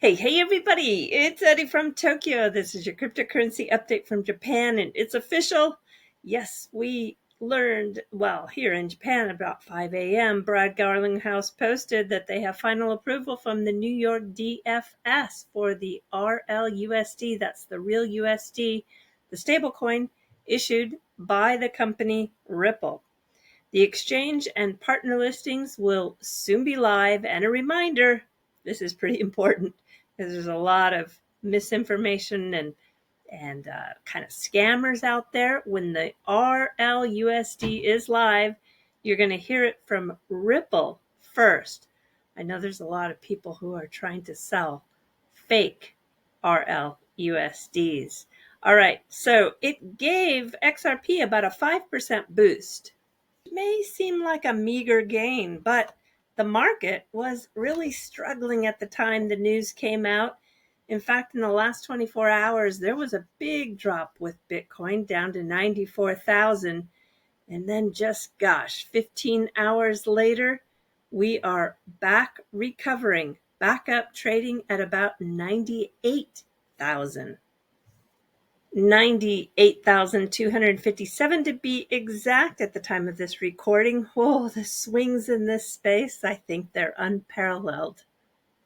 Hey everybody, it's Eddie from Tokyo. This is your cryptocurrency update from Japan, and it's official. Yes, we learned, well, here in Japan about 5 a.m., Brad Garlinghouse posted that they have final approval from the New York DFS for the RLUSD, that's the real USD, the stablecoin issued by the company Ripple. The exchange and partner listings will soon be live, and a reminder, this is pretty important because there's a lot of misinformation and kind of scammers out there. When the RLUSD is live, you're going to hear it from Ripple first. I know there's a lot of people who are trying to sell fake RLUSDs. All right, so it gave XRP about a 5% boost. May seem like a meager gain, but the market was really struggling at the time the news came out. In fact, in the last 24 hours, there was a big drop with Bitcoin down to 94,000. And then just, 15 hours later, we are back recovering, back up trading at about 98,000. 98,257 to be exact at the time of this recording. Whoa, the swings in this space, I think they're unparalleled.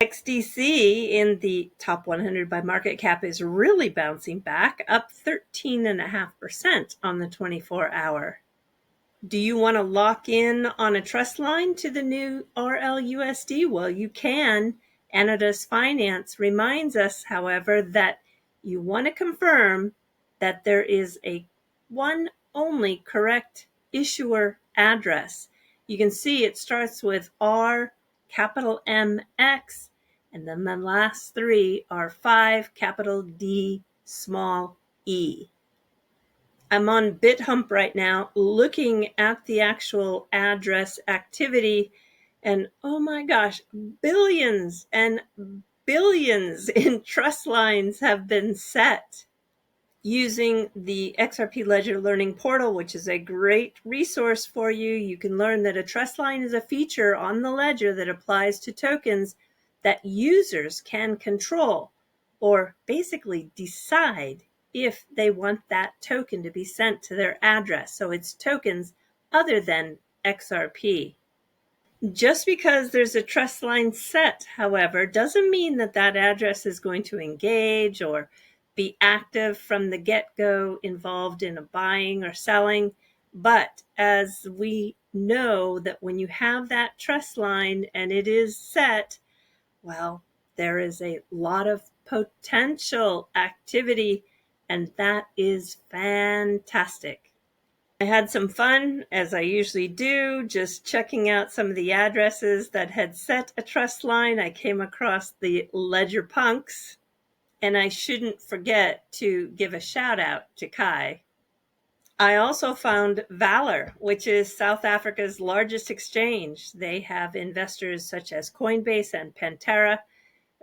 XDC in the top 100 by market cap is really bouncing back, up 13.5% on the 24-hour. Do you want to lock in on a trust line to the new RLUSD? Well, you can. Anadas Finance reminds us, however, that you want to confirm that there is a one only correct issuer address. You can see it starts with R, capital MX, and then the last three are 5, capital D, small e. I'm on BitHump right now looking at the actual address activity, and oh my gosh, billions and billions in trust lines have been set using the XRP Ledger Learning Portal, which is a great resource for you. You can learn that a trust line is a feature on the ledger that applies to tokens that users can control, or basically decide if they want that token to be sent to their address. So it's tokens other than XRP. Just because there's a trust line set, however, doesn't mean that that address is going to engage or be active from the get-go, involved in a buying or selling. But as we know that when you have that trust line and it is set, well, there is a lot of potential activity, and that is fantastic. I had some fun, as I usually do, just checking out some of the addresses that had set a trust line. I came across the Ledger Punks, and I shouldn't forget to give a shout out to Kai. I also found Valor, which is South Africa's largest exchange. They have investors such as Coinbase and Pantera,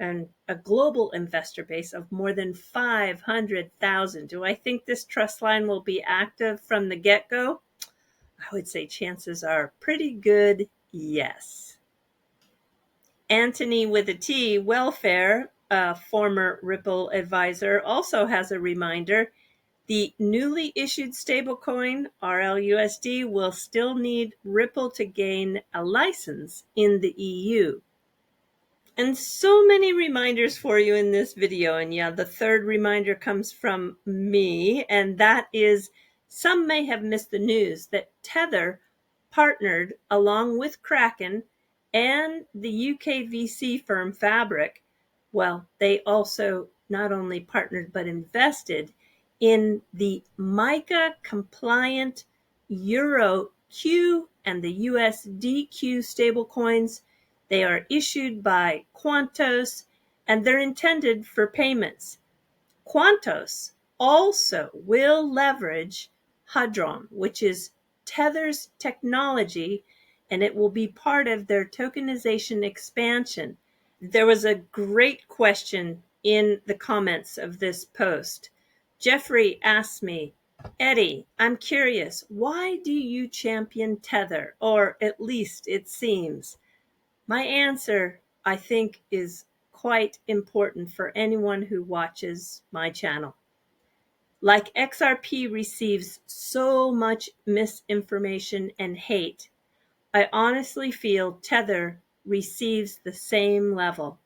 and a global investor base of more than 500,000. Do I think this trust line will be active from the get-go? I would say chances are pretty good, yes. Anthony with a T, Welfare, a former Ripple advisor, also has a reminder. The newly issued stablecoin, RLUSD, will still need Ripple to gain a license in the EU. And so many reminders for you in this video. And yeah, the third reminder comes from me, and that is some may have missed the news that Tether partnered along with Kraken and the UK VC firm Fabric. Well, they also not only partnered but invested in the MiCA compliant Euro Q and the USDQ stablecoins. They are issued by Quantos, and they're intended for payments. Quantos also will leverage Hadron, which is Tether's technology, and it will be part of their tokenization expansion. There was a great question in the comments of this post. Jeffrey asked me, Eddie, I'm curious, why do you champion Tether? Or at least it seems. My answer, I think, is quite important for anyone who watches my channel. Like XRP receives so much misinformation and hate, I honestly feel Tether receives the same level.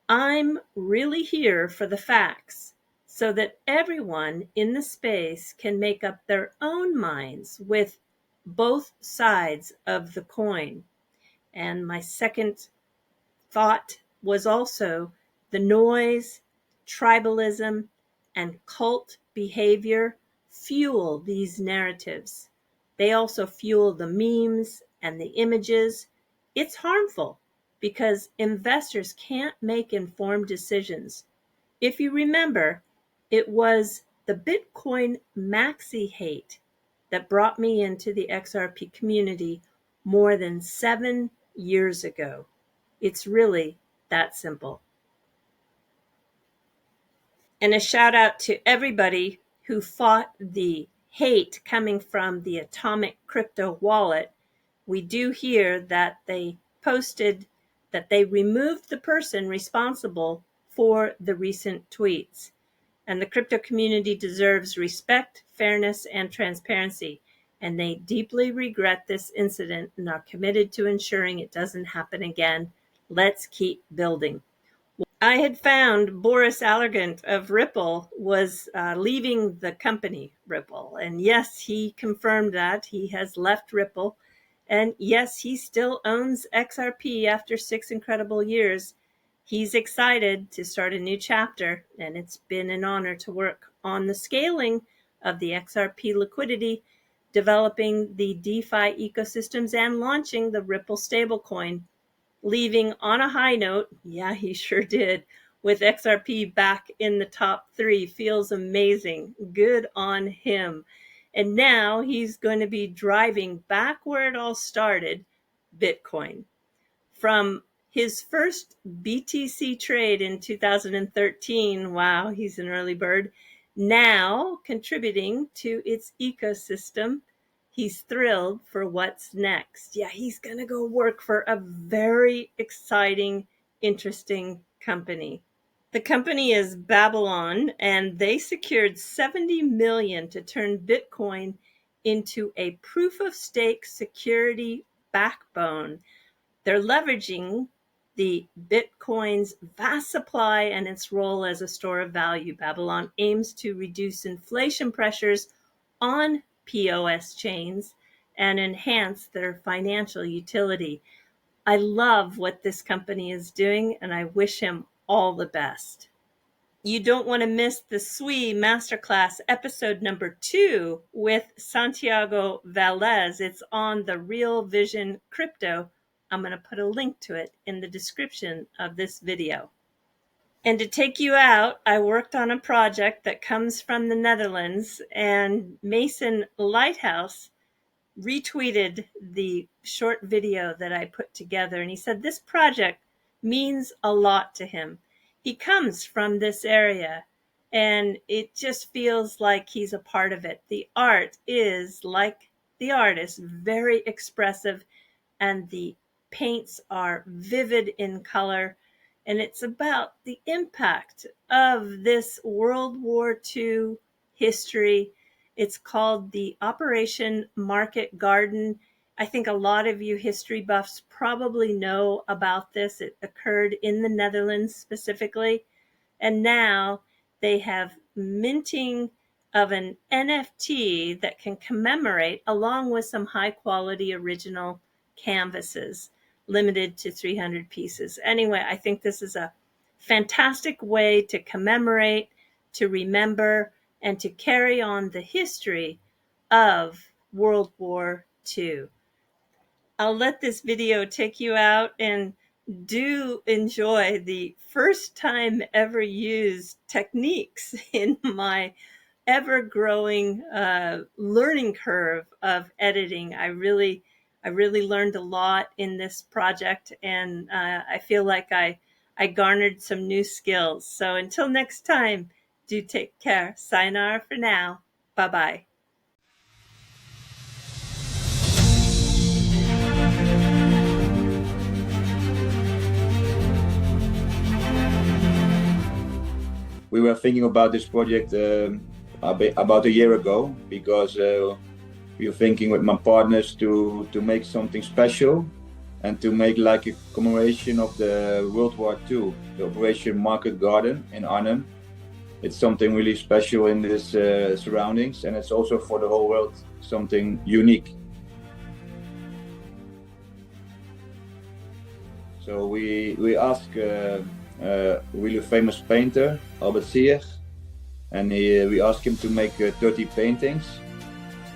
I'm really here for the facts so that everyone in the space can make up their own minds with both sides of the coin. And my second thought was also the noise, tribalism, and cult behavior fuel these narratives. They also fuel the memes and the images. It's harmful because investors can't make informed decisions. If you remember, it was the Bitcoin maxi hate that brought me into the XRP community more than 7 years ago. It's really that simple. And a shout out to everybody who fought the hate coming from the Atomic Crypto wallet. We do hear that they posted that they removed the person responsible for the recent tweets. And the crypto community deserves respect, fairness, and transparency. And they deeply regret this incident and are committed to ensuring it doesn't happen again. Let's keep building. I had found Boris Alergant of Ripple was leaving the company Ripple. And yes, he confirmed that. He has left Ripple. And yes, he still owns XRP after 6 incredible years. He's excited to start a new chapter, and it's been an honor to work on the scaling of the XRP liquidity, developing the DeFi ecosystems, and launching the Ripple stablecoin. Leaving on a high note, yeah, he sure did, with XRP back in the top 3 feels amazing. Good on him. And now he's going to be driving back where it all started, Bitcoin. From his first BTC trade in 2013, wow, he's an early bird, now contributing to its ecosystem. He's thrilled for what's next. Yeah, he's going to go work for a very exciting, interesting company. The company is Babylon, and they secured 70 million to turn Bitcoin into a proof of stake security backbone. They're leveraging the Bitcoin's vast supply and its role as a store of value. Babylon aims to reduce inflation pressures on POS chains and enhance their financial utility. I love what this company is doing, and I wish him all the best. You don't want to miss the SUI Masterclass episode number 2 with Santiago Valdez. It's on the Real Vision Crypto. I'm going to put a link to it in the description of this video. And to take you out, I worked on a project that comes from the Netherlands, and Mason Lighthouse retweeted the short video that I put together. And he said this project means a lot to him. He comes from this area, and it just feels like he's a part of it. The art is, like the artist, very expressive, and the paints are vivid in color. And it's about the impact of this World War II history. It's called the Operation Market Garden. I think a lot of you history buffs probably know about this. It occurred in the Netherlands specifically. And now they have minting of an NFT that can commemorate, along with some high quality original canvases, limited to 300 pieces. Anyway, I think this is a fantastic way to commemorate, to remember, and to carry on the history of World War II. I'll let this video take you out, and do enjoy the first time ever used techniques in my ever-growing learning curve of editing. I really learned a lot in this project, and I feel like I garnered some new skills. So until next time, do take care. Sayonara for now. Bye-bye. we were thinking about this project about a year ago, because we were thinking with my partners to make something special and to make like a commemoration of the World War II, the Operation Market Garden in Arnhem. It's something really special in this surroundings, and it's also for the whole world something unique. So we asked a really famous painter, Albert Sier, and we asked him to make 30 paintings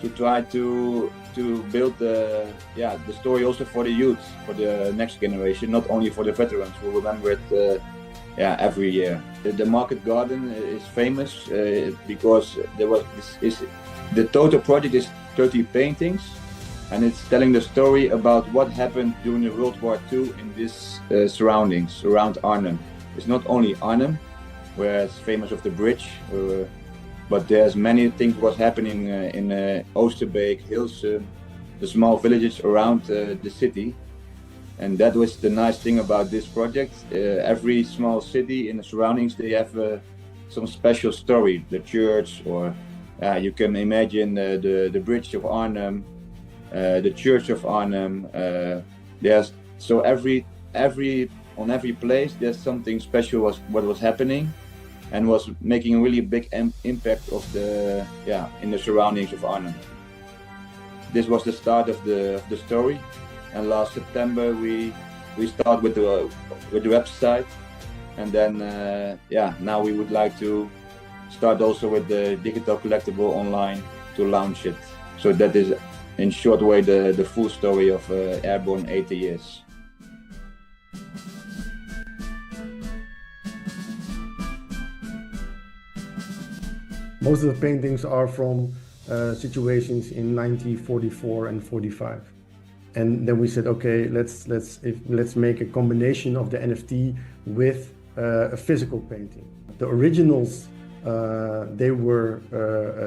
to try to build the story also for the youth, for the next generation, not only for the veterans who remember it every year. The Market Garden is famous because the total project is 30 paintings, and it's telling the story about what happened during the World War II in these surroundings around Arnhem. It's not only Arnhem, where it's famous of the bridge, but there's many things was happening in Oosterbeek, Hilsum, the small villages around the city. And that was the nice thing about this project. Every small city in the surroundings, they have some special story. The church, or you can imagine the bridge of Arnhem, the church of Arnhem. There's so on every place there's something special what was happening, and was making a really big impact of in the surroundings of Arnhem. This was the start of the story, and last September we start with the website, and then now we would like to start also with the digital collectible online to launch it. So that is in short way the full story of Airborne 80 years. Most of the paintings are from situations in 1944 and 45. And then we said, okay, let's make a combination of the NFT with a physical painting. The originals, they were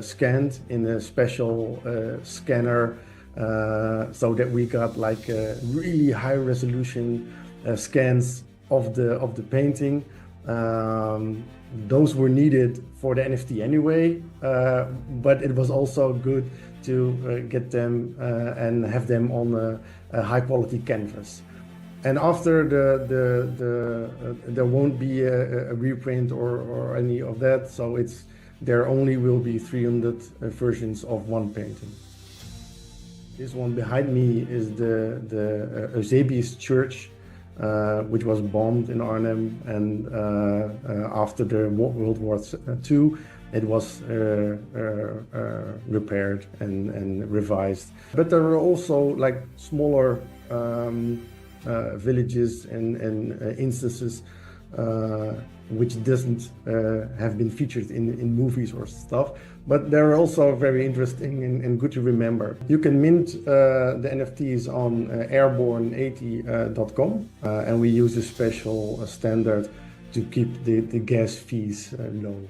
scanned in a special scanner, so that we got like really high resolution scans of the painting. Those were needed for the NFT anyway, but it was also good to get them and have them on a high quality canvas. And after there won't be a reprint or any of that, so there only will be 300 versions of one painting. This one behind me is the Eusebius Church, which was bombed in Arnhem, and after the World War II, it was repaired and revised. But there are also like smaller villages and instances which doesn't have been featured in movies or stuff, but they're also very interesting and good to remember. You can mint the NFTs on airborne80.com, and we use a special standard to keep the gas fees low.